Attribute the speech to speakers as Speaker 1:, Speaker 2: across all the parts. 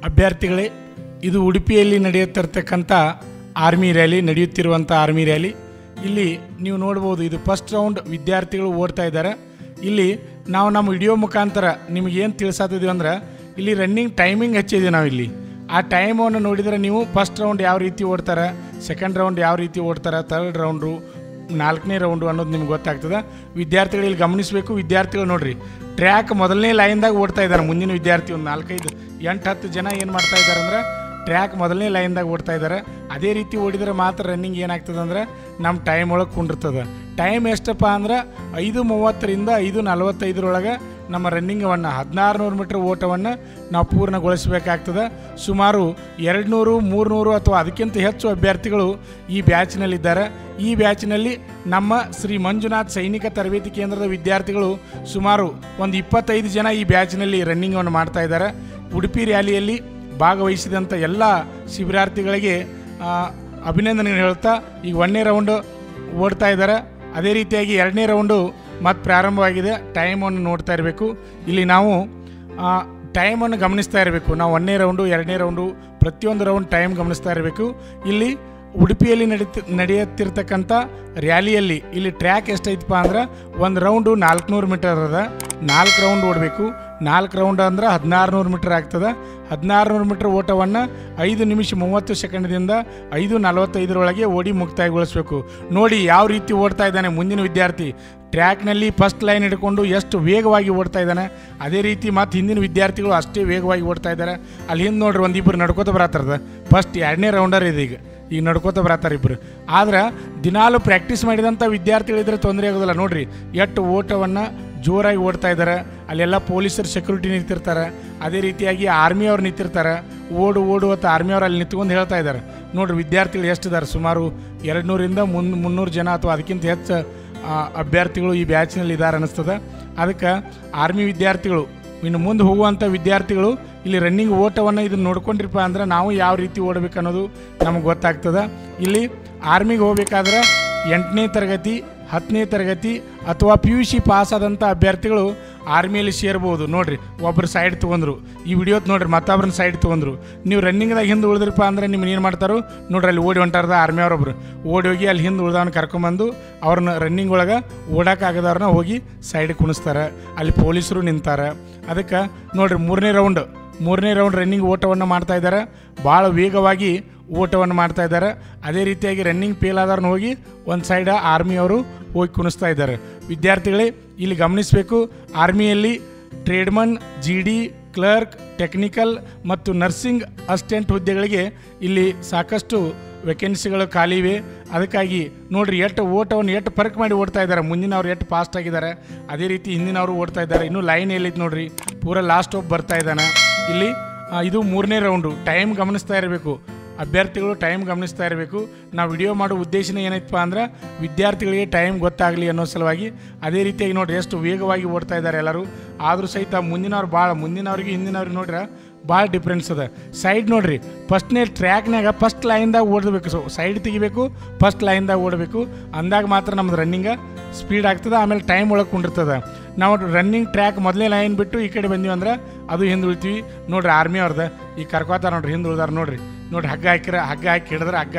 Speaker 1: ಅಭ್ಯರ್ಥಿಗಳೇ, ಇದು ಉಡುಪಿಯಲ್ಲಿ ನಡೆಯುತ್ತಿರತಕ್ಕಂಥ army rally ನಡೆಯುತ್ತಿರುವಂಥ army rally. ಇಲ್ಲಿ ನೀವು ನೋಡ್ಬೋದು, ಇದು ಫಸ್ಟ್ ರೌಂಡ್ ವಿದ್ಯಾರ್ಥಿಗಳು ಓಡ್ತಾ ಇದ್ದಾರೆ. ಇಲ್ಲಿ ನಾವು ನಮ್ಮ ವಿಡಿಯೋ ಮುಖಾಂತರ ನಿಮಗೇನು ತಿಳಿಸಾತಿದ್ದೀವಿ ಅಂದ್ರೆ, ಇಲ್ಲಿ ರನ್ನಿಂಗ್ ಟೈಮಿಂಗ್ ಹಚ್ಚಿದ್ದೀವಿ ನಾವು. ಇಲ್ಲಿ ಆ ಟೈಮನ್ನು ನೋಡಿದರೆ ನೀವು ಫಸ್ಟ್ ರೌಂಡ್ ಯಾವ ರೀತಿ ಓಡ್ತಾರೆ, ಸೆಕೆಂಡ್ ರೌಂಡ್ ಯಾವ ರೀತಿ ಓಡ್ತಾರೆ, ಥರ್ಡ್ ರೌಂಡು, 4ನೇ ರೌಂಡು ಅನ್ನೋದು ನಿಮ್ಗೆ ಗೊತ್ತಾಗ್ತದೆ. ವಿದ್ಯಾರ್ಥಿಗಳು ಇಲ್ಲಿ ಗಮನಿಸಬೇಕು. ವಿದ್ಯಾರ್ಥಿಗಳು ನೋಡಿರಿ, ಟ್ರ್ಯಾಕ್ ಮೊದಲನೇ ಲೈನ್ದಾಗ ಓಡ್ತಾ ಇದ್ದಾರೆ. ಮುಂದಿನ ವಿದ್ಯಾರ್ಥಿ ಒಂದು 4-5-8-10 ಜನ ಏನು ಮಾಡ್ತಾ ಇದ್ದಾರೆ ಅಂದ್ರೆ, ಟ್ರ್ಯಾಕ್ ಮೊದಲನೇ ಲೈನ್ದಾಗ ಓಡ್ತಾ ಇದ್ದಾರೆ. ಅದೇ ರೀತಿ ಓಡಿದರೆ ಮಾತ್ರ ರನ್ನಿಂಗ್ ಏನಾಗ್ತದೆ ಅಂದ್ರೆ ನಮ್ಮ ಟೈಮ್ ಒಳಗೆ ಕುಂಡಿರ್ತದೆ. ಟೈಮ್ ಎಷ್ಟಪ್ಪ ಅಂದ್ರೆ 5:30ರಿಂದ 5:45 ನಮ್ಮ ರನ್ನಿಂಗವನ್ನು 1600 ಮೀಟ್ರ್ ಓಟವನ್ನು ನಾವು ಪೂರ್ಣಗೊಳಿಸಬೇಕಾಗ್ತದೆ. ಸುಮಾರು 200, 300 ಅಥವಾ ಅದಕ್ಕಿಂತ ಹೆಚ್ಚು ಅಭ್ಯರ್ಥಿಗಳು ಈ ಬ್ಯಾಚ್ನಲ್ಲಿದ್ದಾರೆ. ಈ ಬ್ಯಾಚ್ನಲ್ಲಿ ನಮ್ಮ ಶ್ರೀ ಮಂಜುನಾಥ್ ಸೈನಿಕ ತರಬೇತಿ ಕೇಂದ್ರದ ವಿದ್ಯಾರ್ಥಿಗಳು ಸುಮಾರು ಒಂದು 25 ಜನ ಈ ಬ್ಯಾಚ್ನಲ್ಲಿ ರನ್ನಿಂಗನ್ನು ಮಾಡ್ತಾ ಇದ್ದಾರೆ. ಉಡುಪಿ ರ್ಯಾಲಿಯಲ್ಲಿ ಭಾಗವಹಿಸಿದಂಥ ಎಲ್ಲ ಶಿಬಿರಾರ್ಥಿಗಳಿಗೆ ಅಭಿನಂದನೆಗಳು ಹೇಳ್ತಾ, ಈಗ 1ನೇ ರೌಂಡು ಓಡ್ತಾ ಇದ್ದಾರೆ. ಅದೇ ರೀತಿಯಾಗಿ 2ನೇ ರೌಂಡು ಮತ್ತು ಪ್ರಾರಂಭವಾಗಿದೆ. ಟೈಮನ್ನು ನೋಡ್ತಾ ಇರಬೇಕು. ಇಲ್ಲಿ ನಾವು ಟೈಮನ್ನು ಗಮನಿಸ್ತಾ ಇರಬೇಕು. ನಾವು 1ನೇ ರೌಂಡು, 2ನೇ ರೌಂಡು, ಪ್ರತಿಯೊಂದು ರೌಂಡ್ ಟೈಮ್ ಗಮನಿಸ್ತಾ ಇರಬೇಕು. ಇಲ್ಲಿ ಉಡುಪಿಯಲ್ಲಿ ನಡೆಯುತ್ತಿರ್ತಕ್ಕಂಥ ರ್ಯಾಲಿಯಲ್ಲಿ ಇಲ್ಲಿ ಟ್ರ್ಯಾಕ್ ಎಷ್ಟೈತಪ್ಪ ಅಂದ್ರೆ, ಒಂದು ರೌಂಡು 400 ಮೀಟರ್ ಅದ. 4 ರೌಂಡ್ ಓಡಬೇಕು. 4 ರೌಂಡ್ ಅಂದ್ರೆ 1600 ಮೀಟರ್ ಆಗ್ತದೆ. 1600 ಮೀಟರ್ ಓಟವನ್ನು 5 ನಿಮಿಷ 30 ಸೆಕೆಂಡ್ದಿಂದ 5:45 ಓಡಿ ಮುಕ್ತಾಯಗೊಳಿಸಬೇಕು. ನೋಡಿ ಯಾವ ರೀತಿ ಓಡ್ತಾ ಇದ್ದಾನೆ ಮುಂದಿನ ವಿದ್ಯಾರ್ಥಿ. ಟ್ರ್ಯಾಕ್ನಲ್ಲಿ ಫಸ್ಟ್ ಲೈನ್ ಹಿಡ್ಕೊಂಡು ಎಷ್ಟು ವೇಗವಾಗಿ ಓಡ್ತಾ ಇದ್ದಾನೆ. ಅದೇ ರೀತಿ ಮತ್ತು ಹಿಂದಿನ ವಿದ್ಯಾರ್ಥಿಗಳು ಅಷ್ಟೇ ವೇಗವಾಗಿ ಓಡ್ತಾ ಇದ್ದಾರೆ. ಅಲ್ಲಿ ಹಿಂದೆ ನೋಡ್ರಿ, ಒಂದಿಬ್ಬರು ನಡ್ಕೋತ ಬರತ್ತಾರದ. ಫಸ್ಟ್ 2ನೇ ರೌಂಡರ್ ಇದೆ. ಈಗ ನಡ್ಕೋತ ಬರತ್ತಾರೆ ಇಬ್ಬರು. ಆದ್ರೆ ದಿನಾಲು ಪ್ರಾಕ್ಟೀಸ್ ಮಾಡಿದಂಥ ವಿದ್ಯಾರ್ಥಿಗಳಿದ್ರೆ ತೊಂದರೆ ಆಗೋದಿಲ್ಲ. ನೋಡಿರಿ ಎಷ್ಟು ಓಟವನ್ನು ಜೋರಾಗಿ ಓಡ್ತಾ ಇದ್ದಾರೆ. ಅಲ್ಲೆಲ್ಲ ಪೊಲೀಸರು ಸೆಕ್ಯೂರಿಟಿ ನಿಂತಿರ್ತಾರೆ. ಅದೇ ರೀತಿಯಾಗಿ ಆರ್ಮಿಯವ್ರು ನಿಂತಿರ್ತಾರೆ. ಓಡು ಅಂತ ಆರ್ಮಿಯವ್ರು ಅಲ್ಲಿ ನಿಂತ್ಕೊಂಡು ಹೇಳ್ತಾ ಇದ್ದಾರೆ. ನೋಡಿರಿ ವಿದ್ಯಾರ್ಥಿಗಳು ಎಷ್ಟಿದ್ದಾರೆ, ಸುಮಾರು 200ರಿಂದ 300 ಜನ ಅಥವಾ ಅದಕ್ಕಿಂತ ಹೆಚ್ಚು ಅಭ್ಯರ್ಥಿಗಳು ಈ ಬ್ಯಾಚ್ನಲ್ಲಿ ಇದ್ದಾರೆ ಅನ್ನಿಸ್ತದೆ. ಅದಕ್ಕೆ ಆರ್ಮಿ ವಿದ್ಯಾರ್ಥಿಗಳು, ಇನ್ನು ಮುಂದೆ ಹೋಗುವಂಥ ವಿದ್ಯಾರ್ಥಿಗಳು ಇಲ್ಲಿ ರನ್ನಿಂಗ್ ಓಟವನ್ನು ಇದನ್ನು ನೋಡ್ಕೊಂಡಿರಪ್ಪ ಅಂದ್ರೆ ನಾವು ಯಾವ ರೀತಿ ಓಡಬೇಕು ಅನ್ನೋದು ನಮಗೆ ಗೊತ್ತಾಗ್ತದೆ. ಇಲ್ಲಿ ಆರ್ಮಿಗೆ ಹೋಗಬೇಕಾದ್ರೆ 8ನೇ ತರಗತಿ, 10ನೇ ತರಗತಿ ಅಥವಾ PUC ಪಾಸ್ ಆದಂಥ ಅಭ್ಯರ್ಥಿಗಳು ಆರ್ಮಿಯಲ್ಲಿ ಸೇರ್ಬೋದು. ನೋಡಿರಿ, ಒಬ್ಬರು ಸೈಡ್ ತೊಗೊಂಡ್ರು. ಈ ವಿಡಿಯೋತ್ ನೋಡಿರಿ, ಮತ್ತೊಬ್ಬರನ್ನ ಸೈಡ್ ತೊಗೊಂಡ್ರು. ನೀವು ರನ್ನಿಂಗ್ದಾಗ ಹಿಂದೆ ಉಳಿದ್ರಪ್ಪ ಅಂದರೆ ನಿಮ್ಮನ್ನು ಏನು ಮಾಡ್ತಾರೋ ನೋಡ್ರಿ, ಅಲ್ಲಿ ಓಡಿ ಹೊಂಟಾರದ ಆರ್ಮಿ ಅವರೊಬ್ರು ಓಡಿ ಹೋಗಿ ಅಲ್ಲಿ ಹಿಂದೆ ಉಳ್ದವ್ನ ಕರ್ಕೊಂಬಂದು ಅವ್ರನ್ನ ರನ್ನಿಂಗ್ ಒಳಗೆ ಓಡೋಕ್ಕಾಗದವ್ರನ್ನ ಹೋಗಿ ಸೈಡ್ ಕುಣಿಸ್ತಾರೆ. ಅಲ್ಲಿ ಪೊಲೀಸರು ನಿಂತಾರೆ. ಅದಕ್ಕೆ ನೋಡಿರಿ, 3ನೇ ರೌಂಡ್ ರನ್ನಿಂಗ್ ಓಟವನ್ನು ಮಾಡ್ತಾ ಇದ್ದಾರೆ. ಭಾಳ ವೇಗವಾಗಿ ಓಟವನ್ನು ಮಾಡ್ತಾ ಇದ್ದಾರೆ. ಅದೇ ರೀತಿಯಾಗಿ ರನ್ನಿಂಗ್ ಫೇಲ್ ಆದವ್ರನ್ನ ಹೋಗಿ ಒಂದು ಸೈಡ್ ಆರ್ಮಿಯವರು ಹೋಗಿ ಕುಣಿಸ್ತಾ ಇದ್ದಾರೆ. ವಿದ್ಯಾರ್ಥಿಗಳೇ ಇಲ್ಲಿ ಗಮನಿಸಬೇಕು, ಆರ್ಮಿಯಲ್ಲಿ ಟ್ರೇಡ್ಮನ್, GD, ಕ್ಲರ್ಕ್, ಟೆಕ್ನಿಕಲ್ ಮತ್ತು ನರ್ಸಿಂಗ್ ಅಸಿಸ್ಟೆಂಟ್ ಹುದ್ದೆಗಳಿಗೆ ಇಲ್ಲಿ ಸಾಕಷ್ಟು ವೇಕೆನ್ಸಿಗಳು ಖಾಲಿ ಇವೆ. ಅದಕ್ಕಾಗಿ ನೋಡಿರಿ ಓಟವನ್ನು ಎಷ್ಟು ಫರ್ಕ್ ಮಾಡಿ ಓಡ್ತಾ ಇದ್ದಾರೆ. ಮುಂದಿನವ್ರು ಎಷ್ಟು ಫಾಸ್ಟ್ ಆಗಿದ್ದಾರೆ, ಅದೇ ರೀತಿ ಹಿಂದಿನವರು ಓಡ್ತಾ ಇದ್ದಾರೆ. ಇನ್ನೂ ಲೈನ್ ಎಲ್ಲಿತ್ತು ನೋಡಿರಿ, ಪೂರ ಲಾಸ್ಟ್ ಹೋಗಿ ಬರ್ತಾ ಇದ್ದಾನೆ. ಇಲ್ಲಿ ಇದು 3ನೇ ರೌಂಡು. ಟೈಮ್ ಗಮನಿಸ್ತಾ ಇರಬೇಕು. ಅಭ್ಯರ್ಥಿಗಳು ಟೈಮ್ ಗಮನಿಸ್ತಾ ಇರಬೇಕು. ನಾವು ವಿಡಿಯೋ ಮಾಡೋ ಉದ್ದೇಶನೇ ಏನೈತಪ್ಪ ಅಂದ್ರೆ, ವಿದ್ಯಾರ್ಥಿಗಳಿಗೆ ಟೈಮ್ ಗೊತ್ತಾಗಲಿ ಅನ್ನೋ ಸಲುವಾಗಿ. ಅದೇ ರೀತಿಯಾಗಿ ನೋಡಿರಿ ಎಷ್ಟು ವೇಗವಾಗಿ ಓಡ್ತಾ ಇದ್ದಾರೆ ಎಲ್ಲರೂ. ಆದರೂ ಸಹಿತ ಮುಂದಿನವ್ರಿಗೆ ಹಿಂದಿನವ್ರಿಗೆ ನೋಡ್ರೆ ಭಾಳ ಡಿಫ್ರೆನ್ಸ್ ಅದ. ಸೈಡ್ ನೋಡಿರಿ, ಫಸ್ಟ್ನೇ ಟ್ರ್ಯಾಕ್ನಾಗ ಫಸ್ಟ್ ಲೈನ್ದಾಗ ಓಡಬೇಕು. ಸೈಡ್ ತೆಗಿಬೇಕು, ಫಸ್ಟ್ ಲೈನ್ದಾಗ ಓಡಬೇಕು. ಅಂದಾಗ ಮಾತ್ರ ನಮ್ಮದು ರನ್ನಿಂಗ ಸ್ಪೀಡ್ ಆಗ್ತದೆ. ಆಮೇಲೆ ಟೈಮ್ ಒಳಗೆ ಕುಂಡಿರ್ತದೆ. ನಾವು ರನ್ನಿಂಗ್ ಟ್ರ್ಯಾಕ್ ಮೊದಲೇ ಲೈನ್ ಬಿಟ್ಟು ಈ ಕಡೆ ಬಂದೀವಿ ಅಂದ್ರೆ ಅದು ಹಿಂದೆ ಉಳ್ತೀವಿ. ನೋಡಿರಿ ಆರ್ಮಿ ಅವ್ರದ್ದು ಈಗ ಕರ್ಕೋತಾರೆ ನೋಡಿರಿ, ಹಿಂದೆ ಉಳ್ದಾರ ನೋಡಿರಿ. ಹಗ್ಗ ಹಾಕಿ ಹಿಡಿದ್ರೆ ಹಗ್ಗ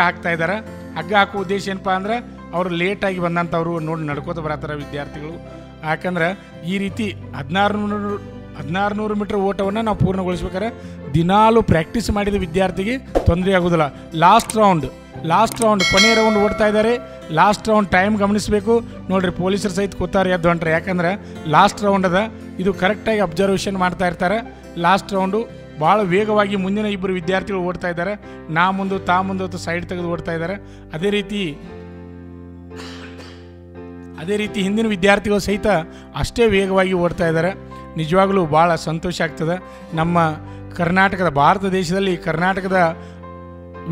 Speaker 1: ಹಾಕ್ತಾ ಇದ್ದಾರೆ. ಹಗ್ಗ ಹಾಕೋ ಉದ್ದೇಶ ಏನಪ್ಪ ಅಂದ್ರೆ, ಅವರು ಲೇಟಾಗಿ ಬಂದಂಥವ್ರು ನೋಡಿ ನಡ್ಕೋತ ಬರತ್ತಾರೆ ವಿದ್ಯಾರ್ಥಿಗಳು. ಯಾಕಂದ್ರೆ ಈ ರೀತಿ 1600 ಮೀಟರ್ ಓಟವನ್ನು ನಾವು ಪೂರ್ಣಗೊಳಿಸ್ಬೇಕಾದ್ರೆ ದಿನಾಲು ಪ್ರಾಕ್ಟೀಸ್ ಮಾಡಿದ ವಿದ್ಯಾರ್ಥಿಗೆ ತೊಂದರೆ ಆಗೋದಿಲ್ಲ. ಲಾಸ್ಟ್ ರೌಂಡ್ ಕೊನೆಯ ರೌಂಡ್ ಓಡ್ತಾ ಇದ್ದಾರೆ. ಲಾಸ್ಟ್ ರೌಂಡ್ ಟೈಮ್ ಗಮನಿಸಬೇಕು. ನೋಡಿರಿ, ಪೊಲೀಸರು ಸಹಿತ ಕೂತಾರೆ ಎದ್ದು ಹೊಂಟ್ರೆ. ಯಾಕಂದ್ರೆ ಲಾಸ್ಟ್ ರೌಂಡ್ ಅದ. ಇದು ಕರೆಕ್ಟಾಗಿ ಅಬ್ಸರ್ವೇಷನ್ ಮಾಡ್ತಾ ಇರ್ತಾರೆ. ಲಾಸ್ಟ್ ರೌಂಡು ಭಾಳ ವೇಗವಾಗಿ ಮುಂದಿನ ಇಬ್ಬರು ವಿದ್ಯಾರ್ಥಿಗಳು ಓಡ್ತಾ ಇದ್ದಾರೆ. ತಾ ಮುಂದೆ ಸೈಡ್ ತೆಗೆದು ಓಡ್ತಾ ಇದ್ದಾರೆ. ಅದೇ ರೀತಿ ಹಿಂದಿನ ವಿದ್ಯಾರ್ಥಿಗಳು ಸಹಿತ ಅಷ್ಟೇ ವೇಗವಾಗಿ ಓಡ್ತಾ ಇದ್ದಾರೆ. ನಿಜವಾಗಲೂ ಭಾಳ ಸಂತೋಷ ಆಗ್ತದೆ. ನಮ್ಮ ಭಾರತ ದೇಶದಲ್ಲಿ ಕರ್ನಾಟಕದ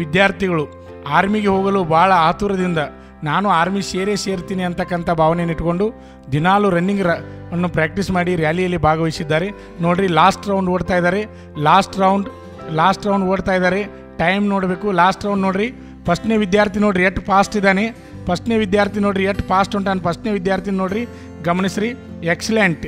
Speaker 1: ವಿದ್ಯಾರ್ಥಿಗಳು ಆರ್ಮಿಗೆ ಹೋಗಲು ಭಾಳ ಆತುರದಿಂದ, ನಾನು ಆರ್ಮಿ ಸೇರ್ತೀನಿ ಅಂತಕ್ಕಂಥ ಭಾವನೆಯನ್ನು ಇಟ್ಕೊಂಡು ದಿನಾಲು ರನ್ನಿಂಗ್ ಅನ್ನು ಪ್ರಾಕ್ಟೀಸ್ ಮಾಡಿ ರ್ಯಾಲಿಯಲ್ಲಿ ಭಾಗವಹಿಸಿದ್ದಾರೆ. ನೋಡಿರಿ, ಲಾಸ್ಟ್ ರೌಂಡ್ ಓಡ್ತಾ ಇದ್ದಾರೆ. ಲಾಸ್ಟ್ ರೌಂಡ್ ಓಡ್ತಾ ಇದ್ದಾರೆ. ಟೈಮ್ ನೋಡಬೇಕು. ಲಾಸ್ಟ್ ರೌಂಡ್ ನೋಡಿರಿ, ಫಸ್ಟ್ನೇ ವಿದ್ಯಾರ್ಥಿ ನೋಡಿರಿ ಎಷ್ಟು ಫಾಸ್ಟ್ ಇದ್ದಾನೆ. ಫಸ್ಟ್ನೇ ವಿದ್ಯಾರ್ಥಿ ನೋಡಿರಿ ಎಷ್ಟು ಫಾಸ್ಟ್ ಹೊಂಟಾನೆ. ಫಸ್ಟ್ನೇ ವಿದ್ಯಾರ್ಥಿ ನೋಡಿರಿ, ಗಮನಿಸ್ರಿ. Excellent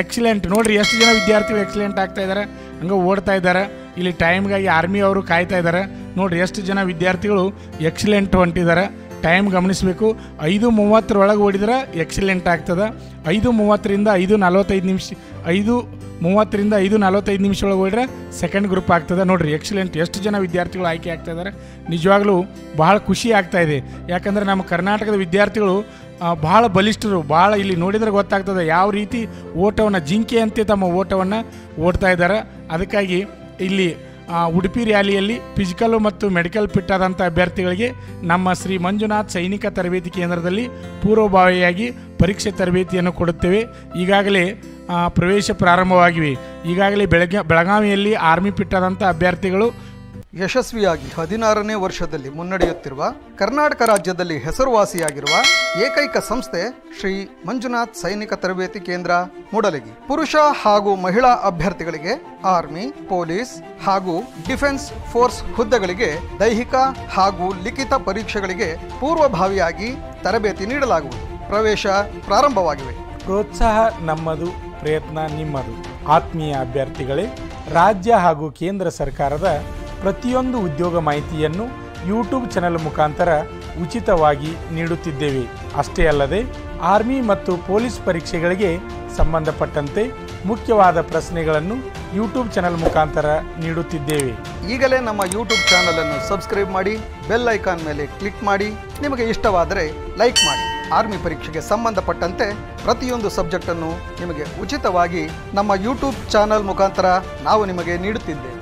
Speaker 1: excellent. ನೋಡಿರಿ ಎಷ್ಟು ಜನ ವಿದ್ಯಾರ್ಥಿಗಳು ಎಕ್ಸಲೆಂಟ್ ಆಗ್ತಾ ಇದ್ದಾರೆ, ಹಂಗೆ ಓಡ್ತಾ ಇದ್ದಾರೆ. ಇಲ್ಲಿ ಟೈಮ್ಗಾಗಿ ಆರ್ಮಿ ಅವರು ಕಾಯ್ತಾ ಇದ್ದಾರೆ. ನೋಡಿರಿ ಎಷ್ಟು ಜನ ವಿದ್ಯಾರ್ಥಿಗಳು ಎಕ್ಸಲೆಂಟ್ ಹೊಂಟಿದ್ದಾರೆ. ಟೈಮ್ ಗಮನಿಸಬೇಕು. 5:30 ಓಡಿದ್ರೆ ಎಕ್ಸಲೆಂಟ್ ಆಗ್ತದೆ. 5:30ರಿಂದ 5:45 ನಿಮಿಷ 5:30ರಿಂದ 5:45 ನಿಮಿಷ ಒಳಗೆ ಓಡಿದ್ರೆ ಸೆಕೆಂಡ್ ಗ್ರೂಪ್ ಆಗ್ತದೆ. ನೋಡಿರಿ ಎಕ್ಸಲೆಂಟ್. ಎಷ್ಟು ಜನ ವಿದ್ಯಾರ್ಥಿಗಳು ಆಯ್ಕೆ ಆಗ್ತಾ ಇದ್ದಾರೆ. ನಿಜವಾಗ್ಲೂ ಬಹಳ ಖುಷಿ ಆಗ್ತಾ ಇದೆ. ಯಾಕಂದರೆ ನಮ್ಮ ಕರ್ನಾಟಕದ ವಿದ್ಯಾರ್ಥಿಗಳು ಭಾಳ ಬಲಿಷ್ಠರು. ಭಾಳ ಇಲ್ಲಿ ನೋಡಿದರೆ ಗೊತ್ತಾಗ್ತದೆ ಯಾವ ರೀತಿ ಓಟವನ್ನು ಜಿಂಕೆಯಂತೆ ತಮ್ಮ ಓಟವನ್ನು ಓಡ್ತಾ ಇದ್ದಾರೆ. ಅದಕ್ಕಾಗಿ ಇಲ್ಲಿ ಉಡುಪಿ ರ್ಯಾಲಿಯಲ್ಲಿ ಫಿಸಿಕಲ್ಲು ಮತ್ತು ಮೆಡಿಕಲ್ ಫಿಟ್ ಆದಂಥ ಅಭ್ಯರ್ಥಿಗಳಿಗೆ ನಮ್ಮ ಶ್ರೀ ಮಂಜುನಾಥ್ ಸೈನಿಕ ತರಬೇತಿ ಕೇಂದ್ರದಲ್ಲಿ ಪೂರ್ವಭಾವಿಯಾಗಿ ಪರೀಕ್ಷೆ ತರಬೇತಿಯನ್ನು ಕೊಡುತ್ತೇವೆ. ಈಗಾಗಲೇ ಪ್ರವೇಶ ಪ್ರಾರಂಭವಾಗಿವೆ. ಈಗಾಗಲೇ ಬೆಳಗಾವಿಯಲ್ಲಿ ಆರ್ಮಿ ಫಿಟ್ ಆದಂಥ ಅಭ್ಯರ್ಥಿಗಳು
Speaker 2: ಯಶಸ್ವಿಯಾಗಿ 16ನೇ ವರ್ಷದಲ್ಲಿ ಮುನ್ನಡೆಯುತ್ತಿರುವ ಕರ್ನಾಟಕ ರಾಜ್ಯದಲ್ಲಿ ಹೆಸರುವಾಸಿಯಾಗಿರುವ ಏಕೈಕ ಸಂಸ್ಥೆ ಶ್ರೀ ಮಂಜುನಾಥ್ ಸೈನಿಕ ತರಬೇತಿ ಕೇಂದ್ರ ಮೂಡಲಗಿ. ಪುರುಷ ಹಾಗೂ ಮಹಿಳಾ ಅಭ್ಯರ್ಥಿಗಳಿಗೆ ಆರ್ಮಿ, ಪೊಲೀಸ್ ಹಾಗೂ ಡಿಫೆನ್ಸ್ ಫೋರ್ಸ್ ಹುದ್ದೆಗಳಿಗೆ ದೈಹಿಕ ಹಾಗೂ ಲಿಖಿತ ಪರೀಕ್ಷೆಗಳಿಗೆ ಪೂರ್ವಭಾವಿಯಾಗಿ ತರಬೇತಿ ನೀಡಲಾಗುವುದು. ಪ್ರವೇಶ ಪ್ರಾರಂಭವಾಗಿವೆ.
Speaker 1: ಪ್ರೋತ್ಸಾಹ ನಮ್ಮದು, ಪ್ರಯತ್ನ ನಿಮ್ಮದು. ಆತ್ಮೀಯ ಅಭ್ಯರ್ಥಿಗಳೇ, ರಾಜ್ಯ ಹಾಗೂ ಕೇಂದ್ರ ಸರ್ಕಾರದ ಪ್ರತಿಯೊಂದು ಉದ್ಯೋಗ ಮಾಹಿತಿಯನ್ನು ಯೂಟ್ಯೂಬ್ ಚಾನೆಲ್ ಮುಖಾಂತರ ಉಚಿತವಾಗಿ ನೀಡುತ್ತಿದ್ದೇವೆ. ಅಷ್ಟೇ ಅಲ್ಲದೆ ಆರ್ಮಿ ಮತ್ತು ಪೊಲೀಸ್ ಪರೀಕ್ಷೆಗಳಿಗೆ ಸಂಬಂಧಪಟ್ಟಂತೆ ಮುಖ್ಯವಾದ ಪ್ರಶ್ನೆಗಳನ್ನು ಯೂಟ್ಯೂಬ್ ಚಾನೆಲ್ ಮುಖಾಂತರ ನೀಡುತ್ತಿದ್ದೇವೆ.
Speaker 2: ಈಗಲೇ ನಮ್ಮ ಯೂಟ್ಯೂಬ್ ಚಾನಲ್ ಅನ್ನು ಸಬ್ಸ್ಕ್ರೈಬ್ ಮಾಡಿ, ಬೆಲ್ ಐಕಾನ್ ಮೇಲೆ ಕ್ಲಿಕ್ ಮಾಡಿ. ನಿಮಗೆ ಇಷ್ಟವಾದರೆ ಲೈಕ್ ಮಾಡಿ. ಆರ್ಮಿ ಪರೀಕ್ಷೆಗೆ ಸಂಬಂಧಪಟ್ಟಂತೆ ಪ್ರತಿಯೊಂದು ಸಬ್ಜೆಕ್ಟನ್ನು ನಿಮಗೆ ಉಚಿತವಾಗಿ ನಮ್ಮ ಯೂಟ್ಯೂಬ್ ಚಾನಲ್ ಮುಖಾಂತರ ನಾವು ನಿಮಗೆ ನೀಡುತ್ತಿದ್ದೇವೆ.